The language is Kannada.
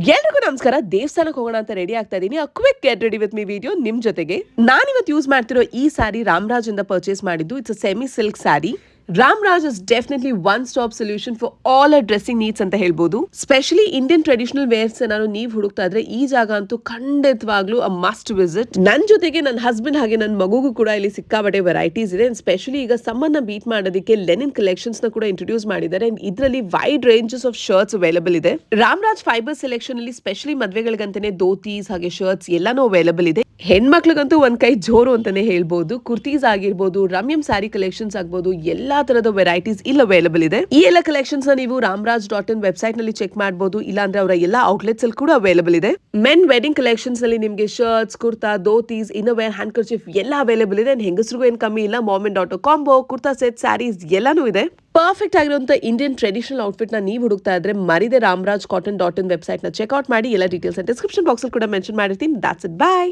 ಎಲ್ರಿಗೂ ನಮಸ್ಕಾರ. ದೇವಸ್ಥಾನಕ್ಕೆ ಹೋಗೋಣ ಅಂತ ರೆಡಿ ಆಗ್ತಾ ಇದೀನಿ. Quick get ready with me video ನಿಮ್ ಜೊತೆಗೆ. ನಾನಿವತ್ತು ಯೂಸ್ ಮಾಡ್ತಿರೋ ಈ ಸಾರಿ ರಾಮರಾಜ್ ಇಂದ ಪರ್ಚೇಸ್ ಮಾಡಿದ್ದು. It's a semi silk sari. Ramraj is definitely one stop solution for all our dressing needs ಅಂತ ಹೇಳ್ಬೋದು. ಸ್ಪೆಷಲಿ ಇಂಡಿಯನ್ ಟ್ರೆಡಿಷನಲ್ ವೇರ್ಸ್ ಏನಾದ್ರು ನೀವು ಹುಡುಕ್ತಾ ಇದ್ರೆ ಈ ಜಾಗ ಅಂತೂ ಖಂಡಿತವಾಗ್ಲೂ ಅ ಮಸ್ಟ್ ವಿಸಿಟ್. ನನ್ ಜೊತೆಗೆ ನನ್ನ ಹಸ್ಬೆಂಡ್ ಹಾಗೆ ನನ್ನ ಮಗುಗೂ ಕೂಡ ಇಲ್ಲಿ ಸಿಕ್ಕಾಬಟ್ಟೆ ವೆರೈಟೀಸ್ ಇದೆ. ಸ್ಪೆಷಲಿ ಈಗ ಸಮ್ಮರ್ ನ ಬೀಟ್ ಮಾಡೋದಕ್ಕೆ ಲೆನಿನ್ ಕಲೆಕ್ಷನ್ಸ್ ನ ಕೂಡ ಇಂಟ್ರೊಡ್ಯೂಸ್ ಮಾಡಿದ್ದಾರೆ. ಇದರಲ್ಲಿ wide ranges of shirts available ಇದೆ. ರಾಮರಾಜ್ ಫೈಬರ್ ಸೆಲೆಕ್ಷನ್ ಅಲ್ಲಿ ಸ್ಪೆಷಲಿ ಮದ್ವೆಗಳಿಗಂತಾನೆ ಧೋತೀಸ್ ಹಾಗೆ ಶರ್ಟ್ಸ್ ಎಲ್ಲಾನು ಅವೈಲೇಬಲ್ ಇದೆ. ಹೆಣ್ಮಕ್ಳಿಗಂತೂ ಒಂದ್ ಕೈ ಜೋರು ಅಂತಾನೆ ಹೇಳ್ಬಹುದು. ಕುರ್ತೀಸ್ ಆಗಿರ್ಬೋದು, ರಮ್ಯಂ ಸ್ಯಾರಿ ಕಲೆಕ್ಷನ್ಸ್ ಆಗ್ಬೋದು, ಎಲ್ಲಾ ತರದ ವೆರೈಟೀಸ್ ಇಲ್ಲಿ ಅವೈಲೇಬಲ್ ಇದೆ. ಈ ಎಲ್ಲ ಕಲೆಕ್ಷನ್ಸ್ ನ ನೀವು ramraj.in ವೆಬ್ಸೈಟ್ ನಲ್ಲಿ ಚೆಕ್ ಮಾಡಬಹುದು. ಇಲ್ಲಾಂದ್ರೆ ಅವರ ಎಲ್ಲಾ ಔಟ್ಲೆಟ್ಸ್ ಅಲ್ಲಿ ಕೂಡ ಅವೈಲೇಬಲ್ ಇದೆ. ಮೆನ್ ವೆಡ್ಡಿಂಗ್ ಕಲೆಕ್ಷನ್ಸ್ ಅಲ್ಲಿ ನಿಮಗೆ shirts, kurta, dhotis, innerwear, handkerchief ಎಲ್ಲ ಅವೈಲೇಬಲ್ ಇದೆ. ಹೆಂಗಸರಿಗೂ ಏನ್ ಕಮ್ಮಿ ಇಲ್ಲ. Mom and daughter combo, kurta set, saris ಎಲ್ಲಾನು ಇದೆ. ಪರ್ಫೆಕ್ಟ್ ಆಗಿರುವಂತ ಇಂಡಿಯನ್ ಟ್ರೆಡಿಷನಲ್ ಔಟ್ಫಿಟ್ ನ ನೀವು ಹುಡುಕ್ತಾ ಇದ್ರೆ ಮರಿದೆ ramraj.in ವೆಬ್ಸೈಟ್ ನ ಚೆಕ್ಔಟ್ ಮಾಡಿ. ಎಲ್ಲ ಡೀಟೇಲ್ಸ್ ಡಿಸ್ಕ್ರಿಪ್ಷನ್ ಬಾಕ್ಸ್ ಅಲ್ಲಿ ಕೂಡ ಮೆನ್ಷನ್ ಮಾಡಿರ್ತೀನಿ. That's it. ಬೈ.